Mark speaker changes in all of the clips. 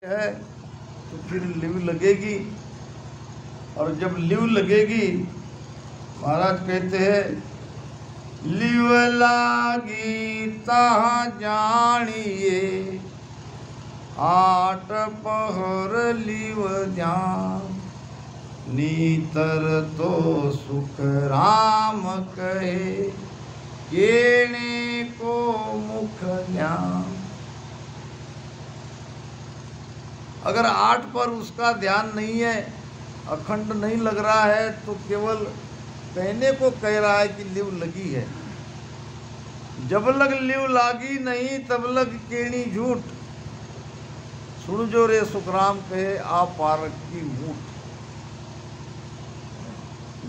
Speaker 1: है तो फिर लिव लगेगी, और जब लिव लगेगी महाराज कहते हैं लिव लागी तहाँ जानिए, आठ पहर लिव ध्यान, नीतर तो सुख राम कहे, केने को मुख ध्यान। अगर 8 पर उसका ध्यान नहीं है, अखंड नहीं लग रहा है, तो केवल कहने को कह रहा है कि लिव लगी है। जब लग लिव लागी नहीं तब लग केणी झूठ, सुन जो रे सुखराम कहे आप पारक की मूठ।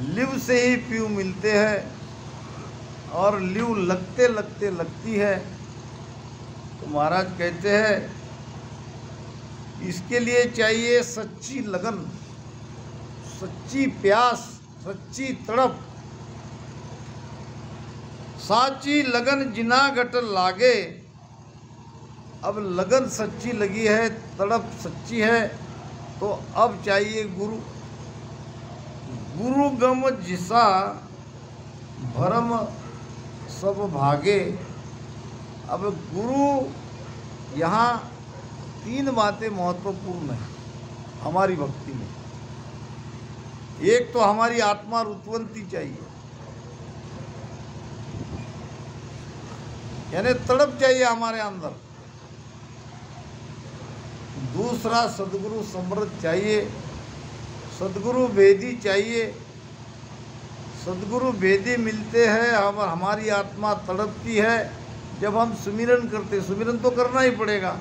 Speaker 1: लिव से ही पीऊ मिलते हैं, और लिव लगते लगते लगती है। तो महाराज कहते हैं इसके लिए चाहिए सच्ची लगन, सच्ची प्यास, सच्ची तड़प। साची लगन जिना घट लागे। अब लगन सच्ची लगी है, तड़प सच्ची है, तो अब चाहिए गुरु। गुरु गम जिसा भरम सब भागे। अब गुरु यहाँ 3 बातें महत्वपूर्ण हैं हमारी भक्ति में। एक तो हमारी आत्मा रुतवंती चाहिए, यानी तड़प चाहिए हमारे अंदर। दूसरा सदगुरु समृद्ध चाहिए, सदगुरु भेदी चाहिए। सदगुरु भेदी मिलते हैं, हम हमारी आत्मा तड़पती है। जब हम सुमिरन करते, सुमिरन तो करना ही पड़ेगा,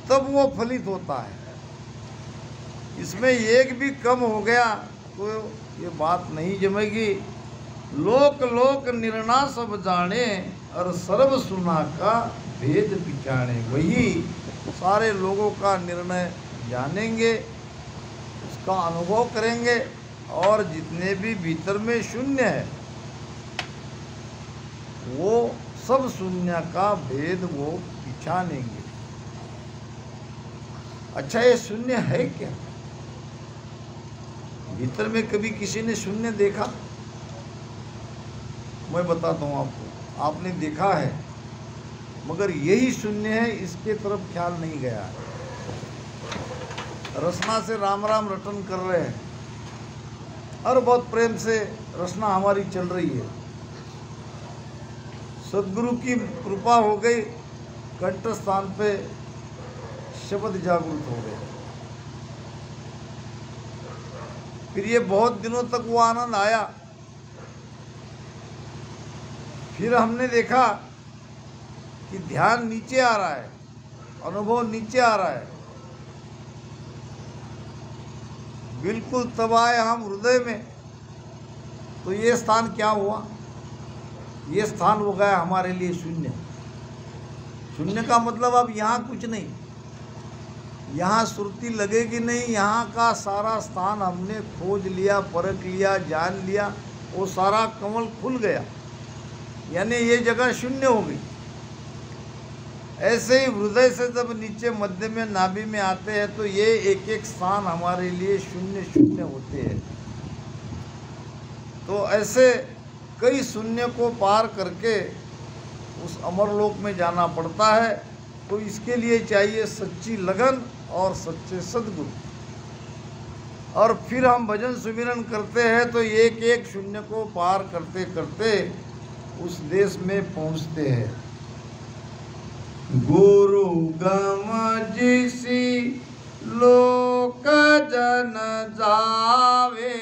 Speaker 1: तब वो फलित होता है। इसमें एक भी कम हो गया तो ये बात नहीं जमेगी। लोक लोक निर्णा सब जाने, और सर्व सुना का भेद पिछाने। वही सारे लोगों का निर्णय जानेंगे, उसका अनुभव करेंगे, और जितने भी भीतर में शून्य है वो सब शून्य का भेद वो पिछानेंगे। अच्छा, ये शून्य है क्या? भीतर में कभी किसी ने शून्य देखा? मैं बताता हूँ आपको, आपने देखा है, मगर यही शून्य है, इसके तरफ ख्याल नहीं गया है। रसना से राम राम रटन कर रहे हैं, और बहुत प्रेम से रचना हमारी चल रही है। सदगुरु की कृपा हो गई, कंठ स्थान पे शब्द जागृत हो गए। फिर ये बहुत दिनों तक वो आनंद आया। फिर हमने देखा कि ध्यान नीचे आ रहा है, अनुभव नीचे आ रहा है। बिल्कुल तब आए हम हृदय में, तो ये स्थान क्या हुआ? ये स्थान हो गया हमारे लिए शून्य। शून्य का मतलब अब यहाँ कुछ नहीं, यहाँ सुरती लगेगी नहीं। यहाँ का सारा स्थान हमने खोज लिया, परख लिया, जान लिया, वो सारा कमल खुल गया, यानी ये जगह शून्य हो गई। ऐसे ही हृदय से जब नीचे मध्य में नाभि में आते हैं, तो ये एक एक स्थान हमारे लिए शून्य शून्य होते हैं। तो ऐसे कई शून्य को पार करके उस अमरलोक में जाना पड़ता है। तो इसके लिए चाहिए सच्ची लगन और सच्चे सद्गुरु। और फिर हम भजन सुमिरन करते हैं, तो एक एक शून्य को पार करते करते उस देश में पहुंचते हैं। गुरु गम जिसी लोक जन जावे,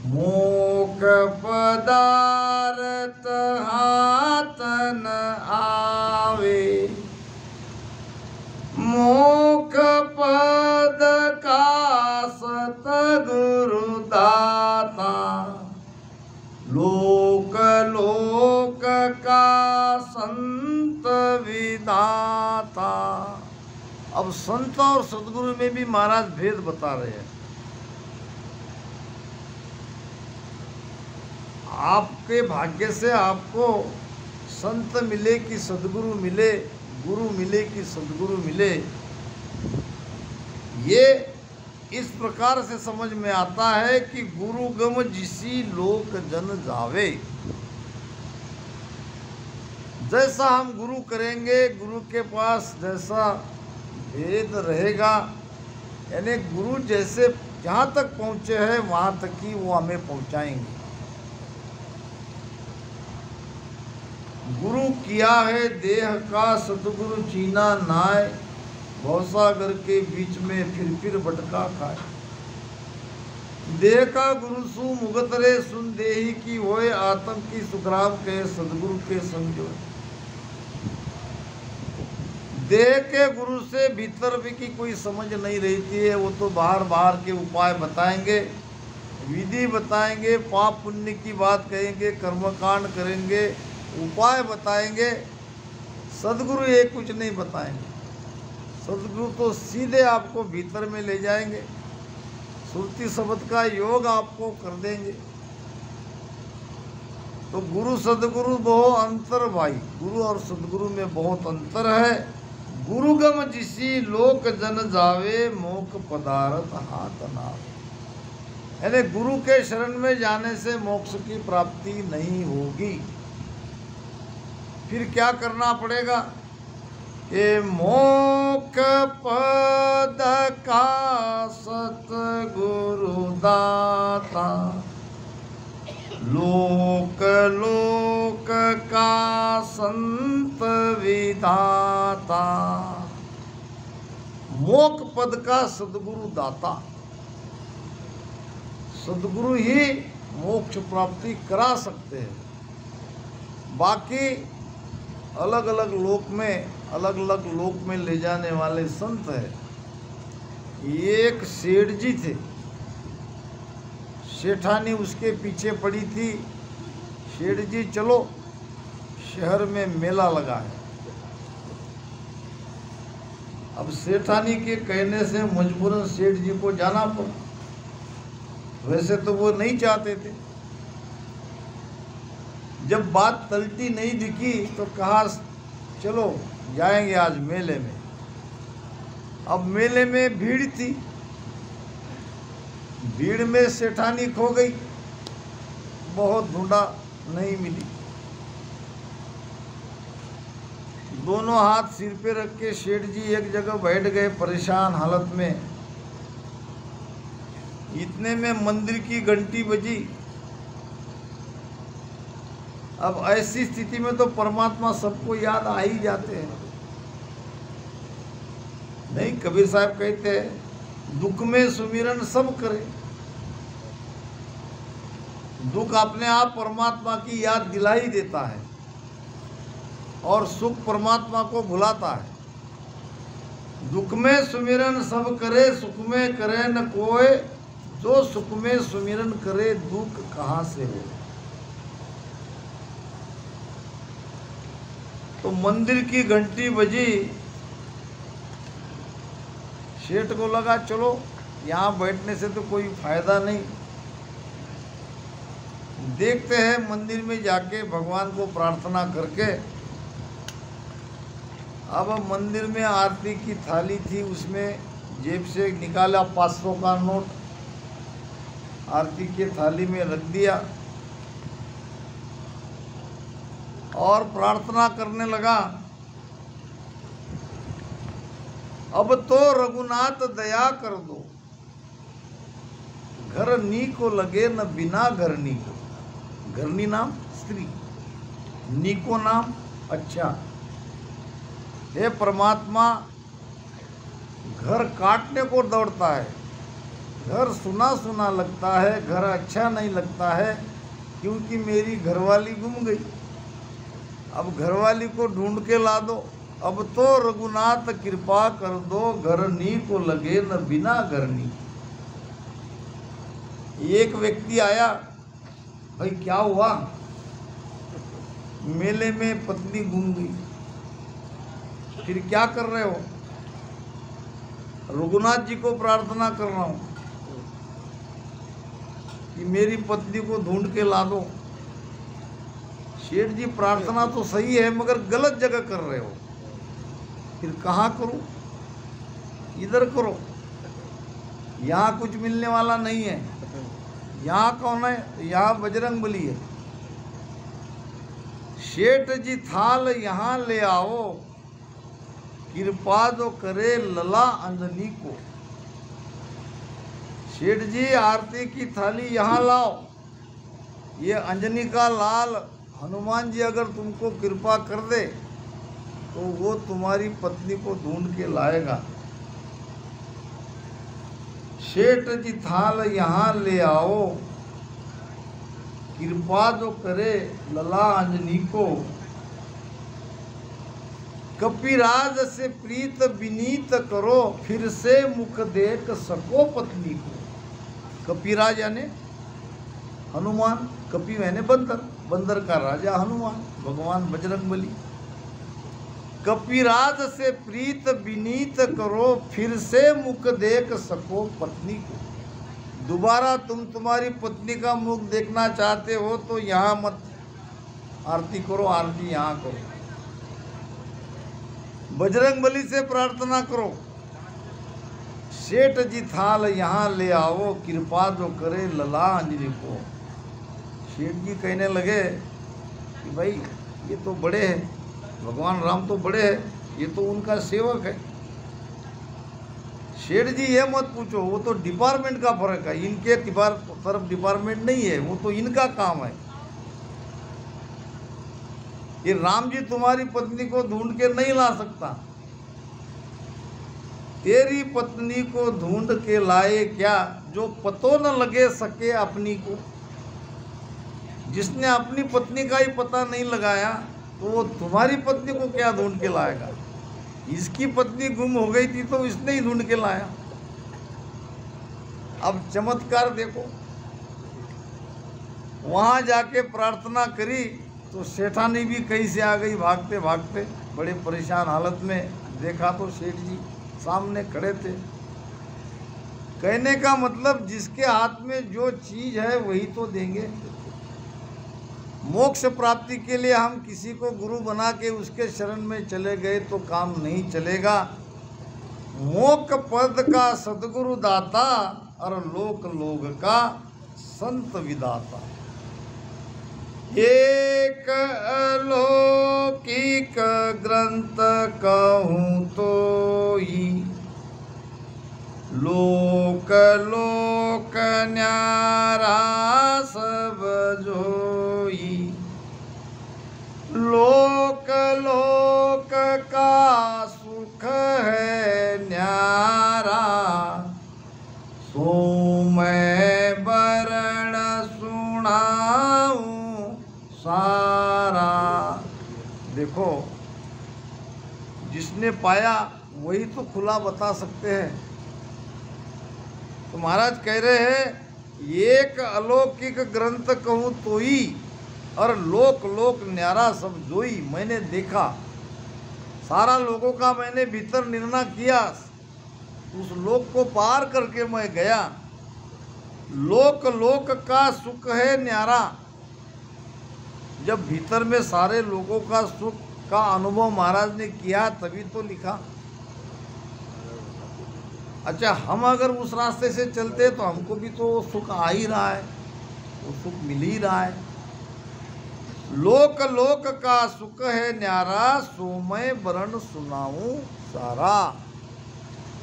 Speaker 1: मोख पदार्थ हाथ न आवे। मोख पद का सतगुरु दाता, लोक लोक का संत विदाता। अब संत और सदगुरु में भी महाराज भेद बता रहे हैं। आपके भाग्य से आपको संत मिले कि सदगुरु मिले, गुरु मिले कि सदगुरु मिले, ये इस प्रकार से समझ में आता है कि गुरु गम जिसी लोक जन जावे। जैसा हम गुरु करेंगे, गुरु के पास जैसा भेद रहेगा, यानी गुरु जैसे जहाँ तक पहुँचे हैं वहाँ तक ही वो हमें पहुँचाएंगे। गुरु किया है देह का सतगुरु चीना नाय, भवसागर के बीच में फिर भटका खाए। देह का गुरु सु मुगत रे सुन देही की होए, आत्म की सुखराम के सदगुरु के संजो। देह के गुरु से भीतर भी की कोई समझ नहीं रहती है, वो तो बाहर के उपाय बताएंगे, विधि बताएंगे, पाप पुण्य की बात कहेंगे, कर्मकांड करेंगे, उपाय बताएंगे। सदगुरु ये कुछ नहीं बताएंगे। सदगुरु तो सीधे आपको भीतर में ले जाएंगे, सुरती शब्द का योग आपको कर देंगे। तो गुरु सदगुरु बहुत अंतर भाई, गुरु और सदगुरु में बहुत अंतर है। गुरुगम जिसी लोक जन जावे, मोक्ष पदार्थ हाथ नाव। यानी गुरु के शरण में जाने से मोक्ष की प्राप्ति नहीं होगी। फिर क्या करना पड़ेगा? ये मोक्ष पद का सतगुरु दाता, लोक लोक का संत विधाता। मोक्ष पद का सदगुरु दाता, सदगुरु ही मोक्ष प्राप्ति करा सकते हैं। बाकी अलग अलग लोक में ले जाने वाले संत है। एक सेठ जी थे, सेठानी उसके पीछे पड़ी थी। सेठ जी चलो, शहर में मेला लगा है। अब सेठानी के कहने से मजबूरन सेठ जी को जाना पड़ा। वैसे तो वो नहीं चाहते थे। जब बात तलती नहीं दिखी तो कहा चलो जाएंगे आज मेले में। अब मेले में भीड़ थी, भीड़ में सेठानी खो गई, बहुत ढूंढा नहीं मिली। दोनों हाथ सिर पे रख के सेठ जी एक जगह बैठ गए परेशान हालत में। इतने में मंदिर की घंटी बजी। अब ऐसी स्थिति में तो परमात्मा सबको याद आ ही जाते हैं। नहीं, कबीर साहब कहते हैं दुख में सुमिरन सब करे। दुख अपने आप परमात्मा की याद दिला ही देता है और सुख परमात्मा को भुलाता है। दुख में सुमिरन सब करे, सुख में करे न कोई। जो सुख में सुमिरन करे, दुख कहाँ से हो। तो मंदिर की घंटी बजी। सेठ को लगा चलो यहाँ बैठने से तो कोई फायदा नहीं, देखते हैं मंदिर में जाके भगवान को प्रार्थना करके। अब मंदिर में आरती की थाली थी, उसमें जेब से निकाला 500 का नोट, आरती की थाली में रख दिया और प्रार्थना करने लगा। अब तो रघुनाथ दया कर दो, घर नी को लगे न बिना घरनी को। घरनी नाम स्त्री, नी को नाम अच्छा। हे परमात्मा, घर काटने को दौड़ता है, घर सुना सुना लगता है, घर अच्छा नहीं लगता है क्योंकि मेरी घरवाली गुम गई। अब घरवाली को ढूंढ के ला दो। अब तो रघुनाथ कृपा कर दो, घर नी को लगे न बिना घरनी। एक व्यक्ति आया, भाई क्या हुआ? मेले में पत्नी गुम गई, फिर क्या कर रहे हो? रघुनाथ जी को प्रार्थना कर रहा हूं कि मेरी पत्नी को ढूंढ के ला दो। सेठ जी प्रार्थना तो सही है मगर गलत जगह कर रहे हो। फिर कहाँ करूं? इधर करो, यहाँ कुछ मिलने वाला नहीं है। यहाँ कौन है? यहाँ बजरंगबली है। सेठ जी थाल यहाँ ले आओ, कृपा जो करे लला अंजनी को। सेठ जी आरती की थाली यहाँ लाओ, ये अंजनी का लाल हनुमान जी अगर तुमको कृपा कर दे तो वो तुम्हारी पत्नी को ढूंढ के लाएगा। सेठ जी थाल यहाँ ले आओ, कृपा जो करे लला अंजनी को। कपिराज से प्रीत विनीत करो, फिर से मुख देख सको पत्नी को। कपिराज यानी हनुमान, कपि यानी बंदर, बंदर का राजा हनुमान, भगवान बजरंगबली। कपिराज से प्रीत विनीत करो, फिर से मुख देख सको पत्नी को। दोबारा तुम तुम्हारी पत्नी का मुख देखना चाहते हो तो यहाँ मत आरती करो, आरती यहाँ करो। बजरंगबली से प्रार्थना करो, सेठ जी थाल यहाँ ले आओ, कृपा जो करे लला अंजनी को। सेठ जी कहने लगे कि भाई ये तो बड़े हैं, भगवान राम तो बड़े हैं, ये तो उनका सेवक है। सेठ जी ये मत पूछो, वो तो डिपार्टमेंट का फर्क है, इनके तरफ डिपार्टमेंट नहीं है, वो तो इनका काम है। ये राम जी तुम्हारी पत्नी को ढूंढ के नहीं ला सकता, तेरी पत्नी को ढूंढ के लाए क्या जो पतो न लगे सके अपनी को। जिसने अपनी पत्नी का ही पता नहीं लगाया तो वो तुम्हारी पत्नी को क्या ढूंढ के लाएगा। इसकी पत्नी गुम हो गई थी तो इसने ही ढूंढ के लाया। अब चमत्कार देखो, वहां जाके प्रार्थना करी तो सेठानी भी कहीं से आ गई भागते भागते, बड़े परेशान हालत में। देखा तो सेठ जी सामने खड़े थे। कहने का मतलब जिसके हाथ में जो चीज है वही तो देंगे। मोक्ष प्राप्ति के लिए हम किसी को गुरु बना के उसके शरण में चले गए तो काम नहीं चलेगा। मोक्ष पद का सदगुरु दाता और लोक लोग का संत विदाता। एक अलौकिक ग्रंथ कहूँ तो ही, लोक लोक न्यारा सब जोई। लोक लोक का सुख है न्यारा, सो मैं वर्ण सुनाऊं सारा। देखो, जिसने पाया वही तो खुला बता सकते हैं। तो महाराज कह रहे हैं एक अलौकिक ग्रंथ कहूँ तो ही, और लोक लोक न्यारा सब जोई। मैंने देखा, सारा लोगों का मैंने भीतर निर्णय किया, उस लोक को पार करके मैं गया। लोक लोक का सुख है न्यारा। जब भीतर में सारे लोगों का सुख का अनुभव महाराज ने किया तभी तो लिखा। अच्छा, हम अगर उस रास्ते से चलते तो हमको भी तो सुख आ ही रहा है, वो सुख मिल ही रहा है। लोक लोक का सुख है न्यारा, सो मैं वर्ण सुनाऊं सारा।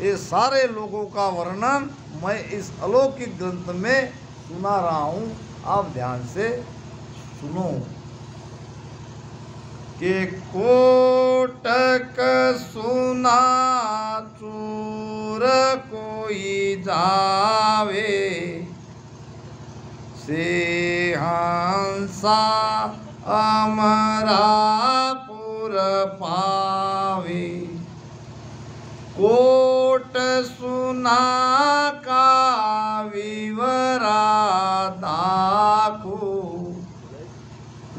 Speaker 1: ये सारे लोगों का वर्णन मैं इस अलौकिक ग्रंथ में सुना रहा हूँ, आप ध्यान से सुनो। के कोटक सुना चूर कोई जावे, से हंसा अमरापुर पावे। कोट सुना का विवरा दाखो,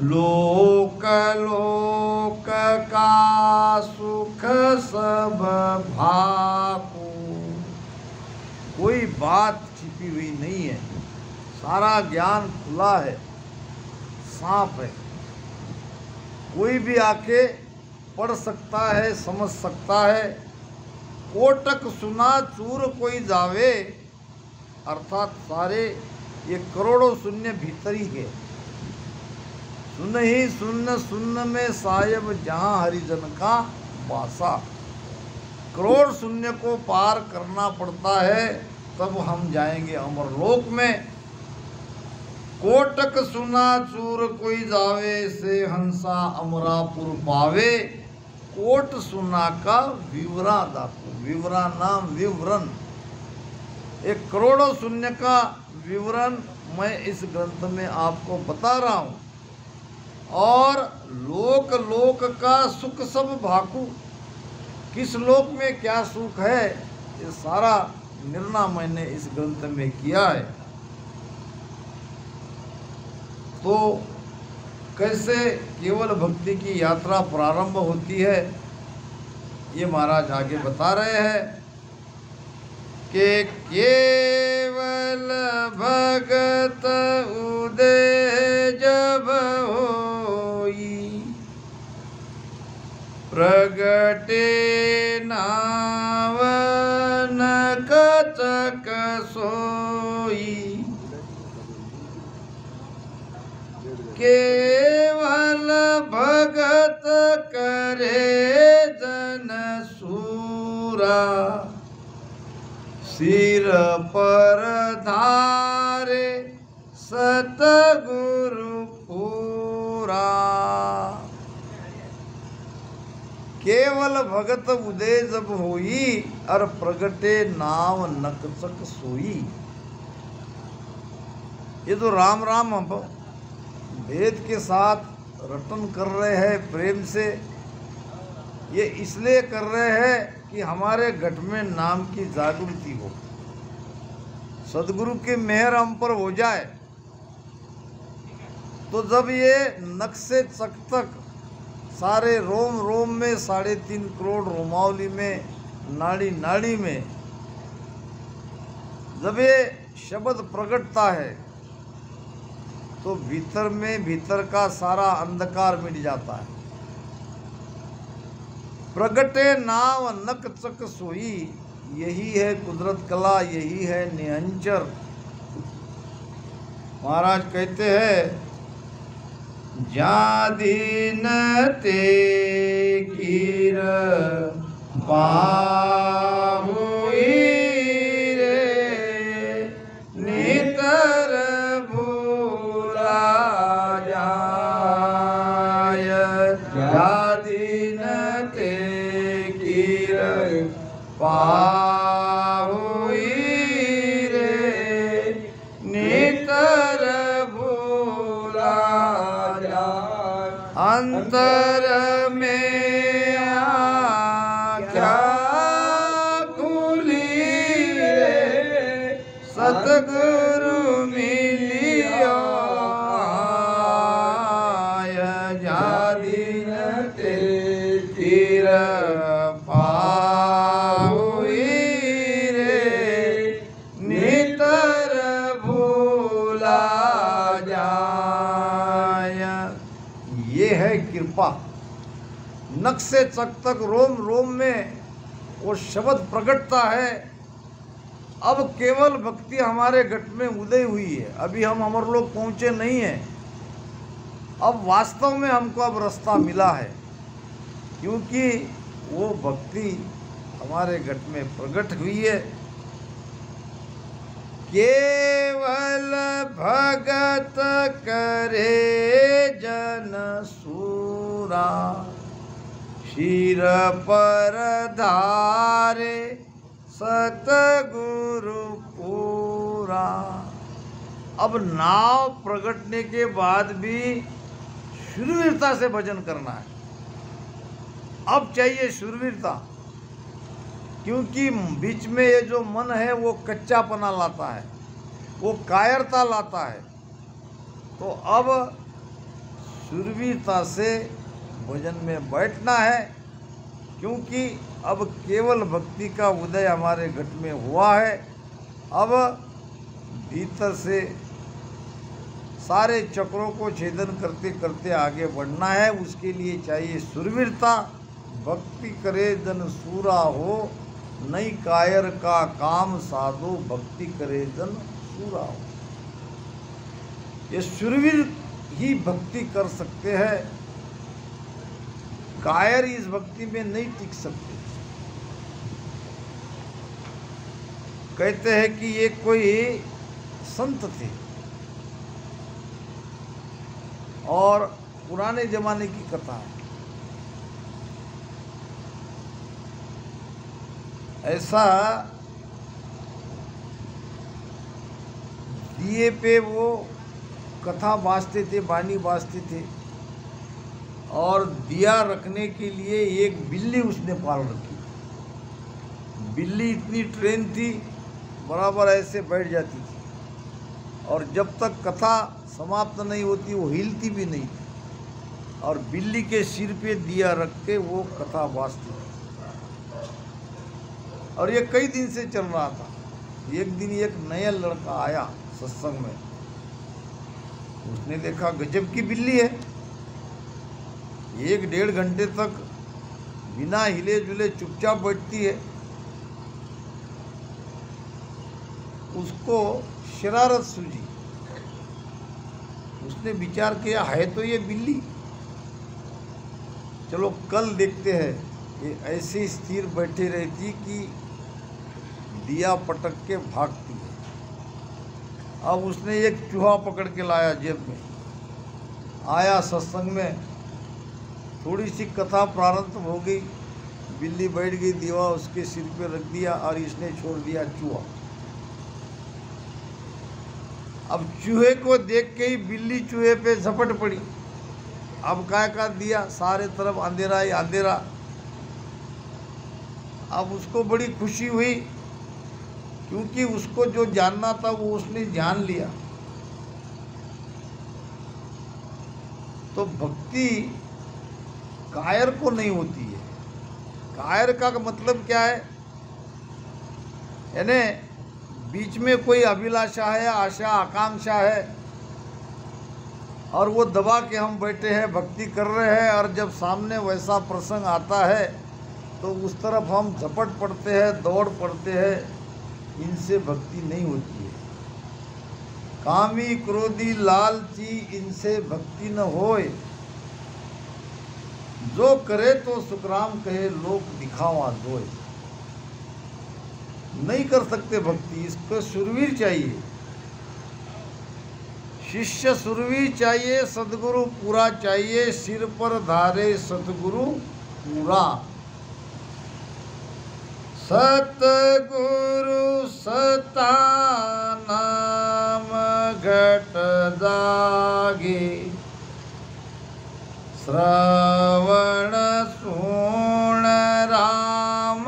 Speaker 1: लोक लोक का सुख सब भाको। कोई बात छिपी हुई नहीं है, सारा ज्ञान खुला है, साफ है। कोई भी आके पढ़ सकता है, समझ सकता है। कोटक सुना चूर कोई जावे, अर्थात सारे ये करोड़ों शून्य भीतर ही है। सुन ही सुन्न सुन्न में साहिब जहाँ हरिजन का वासा। करोड़ शून्य को पार करना पड़ता है, तब हम जाएंगे अमरलोक में। कोटक सुना चूर कोई जावे, से हंसा अमरापुर पावे। कोट सुना का विवरा दाखो, विवरा नाम विवरण, एक करोड़ों शून्य का विवरण मैं इस ग्रंथ में आपको बता रहा हूँ। और लोक लोक का सुख सब भाकू, किस लोक में क्या सुख है, ये सारा निर्णय मैंने इस ग्रंथ में किया है। तो कैसे केवल भक्ति की यात्रा प्रारंभ होती है, ये महाराज आगे बता रहे हैं कि केवल भगत उदय जब होई, प्रगटे नावन कचक सोई। केवल भगत करे जन सूरा, सिर पर धारे सतगुरु पूरा। केवल भगत उदय जब होई, और प्रगटे नाव नकचक सोई। ये तो राम राम हम वेद के साथ रटन कर रहे हैं प्रेम से। ये इसलिए कर रहे हैं कि हमारे घट में नाम की जागृति हो, सदगुरु की मेहर हम पर हो जाए। तो जब ये नख से चक तक सारे रोम रोम में, 3.5 करोड़ रोमावली में, नाड़ी नाड़ी में जब ये शब्द प्रकटता है, तो भीतर में भीतर का सारा अंधकार मिट जाता है। प्रगटे नाव नक चक सोई, यही है कुदरत कला, यही है निहंचर। महाराज कहते हैं, जादीन ते गिर पाहुई रे, नितर भूला जाय। जादीन ते गिर पाहुई रे, नितर भूला जाय। अंतर में क्या खुली रे, सतगुरु मिलियो आय। जादीन ते गिर पाहुई रे, नितर भूला जाय। ये है कृपा। नख से चक तक, रोम रोम में वो शब्द प्रकटता है। अब केवल भक्ति हमारे घट में उदय हुई है, अभी हम अमरलोक पहुँचे नहीं हैं। अब वास्तव में हमको अब रास्ता मिला है, क्योंकि वो भक्ति हमारे घट में प्रकट हुई है। केवल भगत करे जन सूरा, सिर पर धारे सतगुरु पूरा। अब नाव प्रगटने के बाद भी शूरवीरता से भजन करना है। अब चाहिए शूरवीरता, क्योंकि बीच में ये जो मन है वो कच्चापना लाता है, वो कायरता लाता है। तो अब शूरवीरता से भजन में बैठना है, क्योंकि अब केवल भक्ति का उदय हमारे घट में हुआ है। अब भीतर से सारे चक्रों को छेदन करते करते आगे बढ़ना है। उसके लिए चाहिए शूरवीरता, भक्ति करे जन सूरा हो, नहीं कायर का काम साधो, भक्ति करे जन सूरा हो। ये शूरवीर ही भक्ति कर सकते हैं, कायर इस भक्ति में नहीं टिक सकते। कहते हैं कि ये कोई संत थे और पुराने जमाने की कथा है। ऐसा दिए पे वो कथा बाँचते थे, बानी बाँचते थे, और दिया रखने के लिए एक बिल्ली उसने पाल रखी। बिल्ली इतनी ट्रेन थी, बराबर ऐसे बैठ जाती थी, और जब तक कथा समाप्त नहीं होती वो हिलती भी नहीं थी, और बिल्ली के सिर पे दिया रख के वो कथा बाँचती थी। और ये कई दिन से चल रहा था। एक दिन एक नया लड़का आया सत्संग में, उसने देखा गजब की बिल्ली है, 1-1.5 घंटे तक बिना हिले जुले चुपचाप बैठती है। उसको शरारत सूझी, उसने विचार किया है तो ये बिल्ली, चलो कल देखते हैं। ये ऐसे स्थिर बैठे रहती कि दिया पटक के भागती है। अब उसने एक चूहा पकड़ के लाया जेब में, आया सत्संग में, थोड़ी सी कथा प्रारंभ हो गई, बिल्ली बैठ गई, दीवा उसके सिर पे रख दिया और इसने छोड़ दिया चूहा। अब चूहे को देख के ही बिल्ली चूहे पे झपट पड़ी। अब काय का दिया, सारे तरफ अंधेरा ही अंधेरा। अब उसको बड़ी खुशी हुई, क्योंकि उसको जो जानना था वो उसने जान लिया। तो भक्ति कायर को नहीं होती है। कायर का मतलब क्या है? यानी बीच में कोई अभिलाषा है, आशा आकांक्षा है, और वो दबा के हम बैठे हैं, भक्ति कर रहे हैं, और जब सामने वैसा प्रसंग आता है तो उस तरफ हम झपट पड़ते हैं, दौड़ पड़ते हैं। इनसे भक्ति नहीं होती है। कामी क्रोधी लालची, इनसे भक्ति न होए। जो करे तो सुखराम कहे, लोक दिखावा दोए। नहीं कर सकते भक्ति, इसको शूरवीर चाहिए, शिष्य शूरवीर चाहिए, सदगुरु पूरा चाहिए, सिर पर धारे सतगुरु पूरा। सतगुरु सता नाम घट जागे, श्रवण सुन राम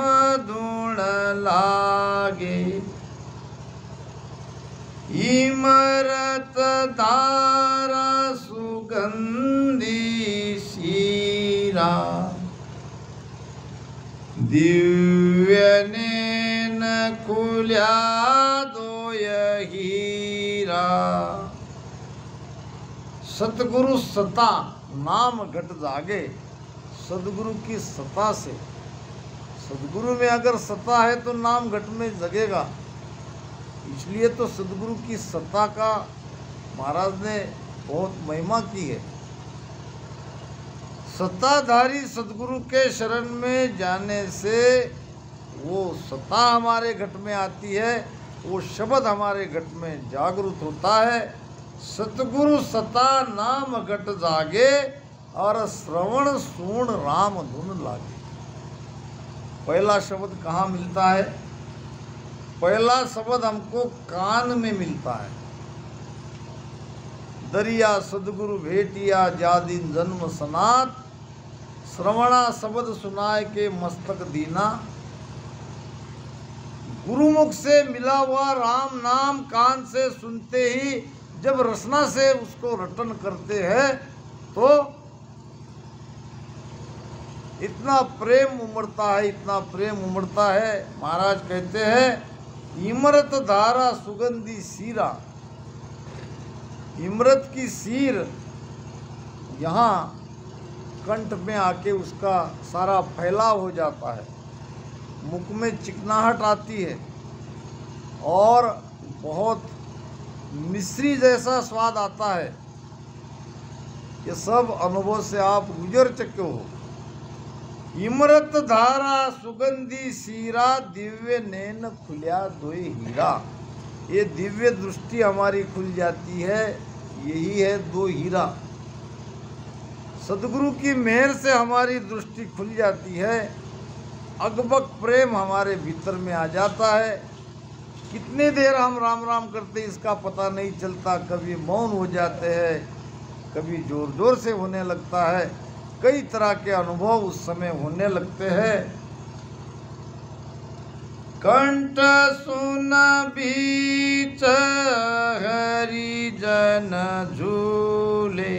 Speaker 1: धुन लागे। इमरत धारा सुगंधी शीरा, दिव्य नैन खुल्या दोय हीरा। सतगुरु सता नाम घट जागे, सदगुरु की सता से। सदगुरु में अगर सता है तो नाम घट में जगेगा। इसलिए तो सदगुरु की सत्ता का महाराज ने बहुत महिमा की है। सत्ताधारी सदगुरु के शरण में जाने से वो सत्ता हमारे घट में आती है, वो शब्द हमारे घट में जागृत होता है। सतगुरु सता नाम घट जागे, और श्रवण सुन राम धुन लागे। पहला शब्द कहाँ मिलता है? पहला शब्द हमको कान में मिलता है। दरिया सदगुरु भेटिया, जादिन जन्म सनात, श्रवणा शब्द सुनाए के मस्तक दीना। गुरुमुख से मिला हुआ राम नाम कान से सुनते ही जब रसना से उसको रटन करते हैं तो इतना प्रेम उमड़ता है, इतना प्रेम उमड़ता है। महाराज कहते हैं इमरत धारा सुगंधी सीरा। इमरत की सीर यहाँ कंठ में आके उसका सारा फैलाव हो जाता है, मुख में चिकनाहट आती है और बहुत मिश्री जैसा स्वाद आता है। ये सब अनुभव से आप गुजर चुके हो। इमरत धारा सुगंधी सीरा, दिव्य नैन खुलिया दोए हीरा। ये दिव्य दृष्टि हमारी खुल जाती है, यही है दो हीरा। सदगुरु की मेहर से हमारी दृष्टि खुल जाती है, अगबक प्रेम हमारे भीतर में आ जाता है। कितने देर हम राम राम करते इसका पता नहीं चलता, कभी मौन हो जाते हैं, कभी जोर जोर से होने लगता है। कई तरह के अनुभव उस समय होने लगते हैं। कंठ सुन बीच हरिजन झूले,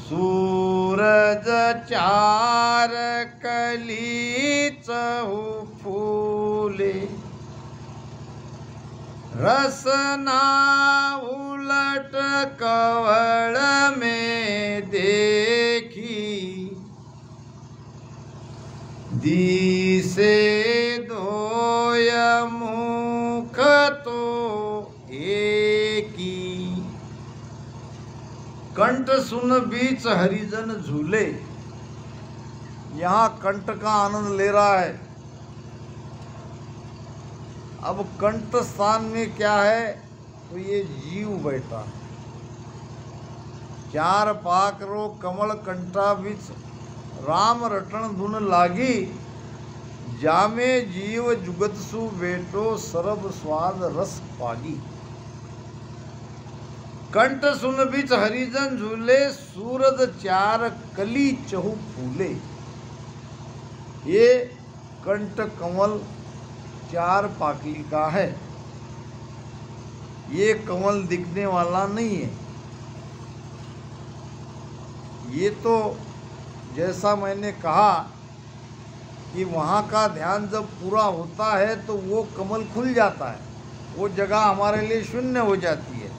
Speaker 1: सूरज चार कली चहु फूले, रसना उलट कवड़ में देखी, दिसे दोय मुख तो एकी। कंठ सुन बीच हरिजन झूले, यहाँ कंठ का आनंद ले रहा है। अब कंठ स्थान में क्या है, तो ये जीव बैठा है। चार पाकरो कमल कंठा बिच, राम रटन धुन लागी, जामे जीव जुगत सु बेटो, सरब स्वाद रस पागी। कंठ सुन बिच हरिजन झूले, सूरज चार कली चहु फूले। ये कंठ कमल चार पाकली का है, ये कमल दिखने वाला नहीं है। ये तो जैसा मैंने कहा कि वहाँ का ध्यान जब पूरा होता है तो वो कमल खुल जाता है, वो जगह हमारे लिए शून्य हो जाती है।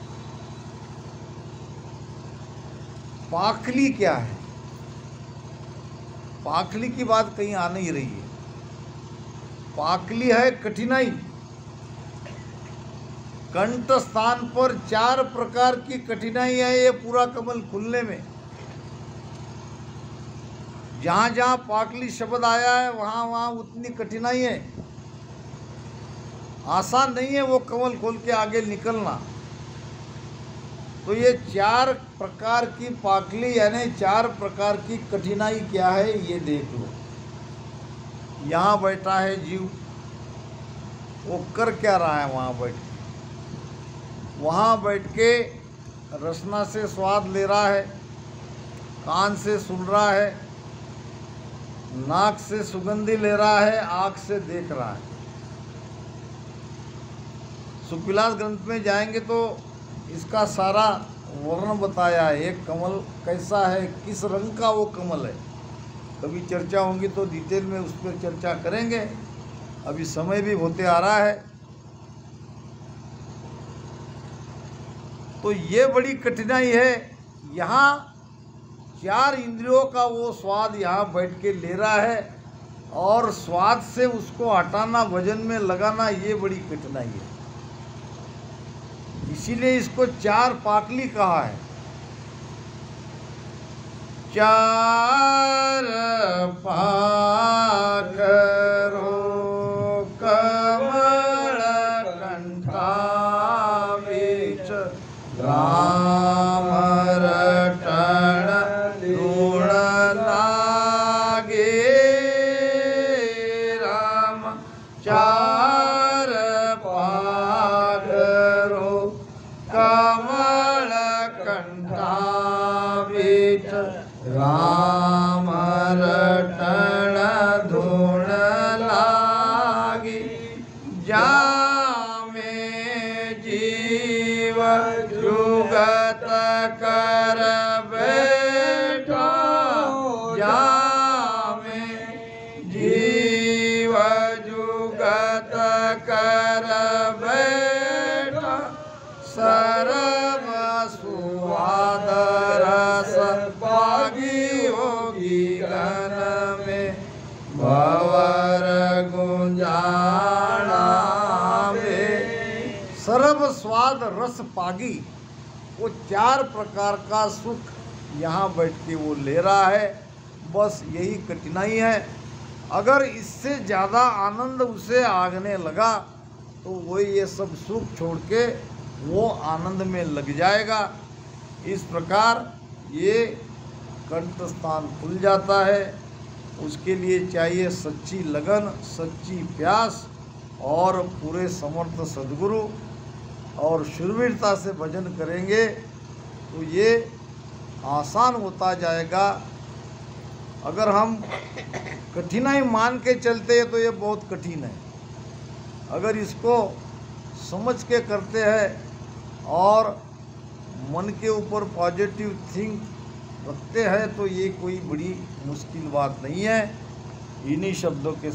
Speaker 1: पाखली क्या है, पाखली की बात कहीं आ नहीं रही है। पाखली है कठिनाई। कंठ स्थान पर चार प्रकार की कठिनाई है ये पूरा कमल खुलने में। जहाँ जहाँ पाकली शब्द आया है वहाँ वहाँ उतनी कठिनाई है, आसान नहीं है वो कमल खोल के आगे निकलना। तो ये चार प्रकार की पाकली यानी चार प्रकार की कठिनाई क्या है ये देख लो। यहाँ बैठा है जीव, वो कर क्या रहा है वहाँ बैठ के? वहाँ बैठ के रसना से स्वाद ले रहा है, कान से सुन रहा है, नाक से सुगंधी ले रहा है, आँख से देख रहा है। सुखविलास ग्रंथ में जाएंगे तो इसका सारा वर्णन बताया है। एक कमल कैसा है, किस रंग का वो कमल है। कभी चर्चा होंगी तो डिटेल में उस पर चर्चा करेंगे, अभी समय भी होते आ रहा है। तो ये बड़ी कठिनाई है। यहाँ चार इंद्रियों का वो स्वाद यहाँ बैठ के ले रहा है और स्वाद से उसको हटाना, भजन में लगाना, ये बड़ी कठिनाई है। इसीलिए इसको चार पाकली कहा है। चार पाकरो कमल कंठा बिच, राम रटन धुन लागे। राम चार पाकरो कमल कंठा बिच, राम रटन धुन लागी। जामे जीव जुगत कर बैठा, जामे जीव जुगत कर बैठा, सर्व सुवाद रस पागी। जानावे। सर्व स्वाद रस पागी, वो 4 प्रकार का सुख यहाँ बैठ के वो ले रहा है। बस यही कठिनाई है। अगर इससे ज़्यादा आनंद उसे आगने लगा तो वो ये सब सुख छोड़ के वो आनंद में लग जाएगा। इस प्रकार ये कंठ स्थान खुल जाता है। उसके लिए चाहिए सच्ची लगन, सच्ची प्यास और पूरे समर्थ सद्गुरु, और शूरवीरता से भजन करेंगे तो ये आसान होता जाएगा। अगर हम कठिनाई मान के चलते हैं तो ये बहुत कठिन है। अगर इसको समझ के करते हैं और मन के ऊपर पॉजिटिव थिंक रखते हैं तो ये कोई बड़ी मुश्किल बात नहीं है। इन्हीं शब्दों के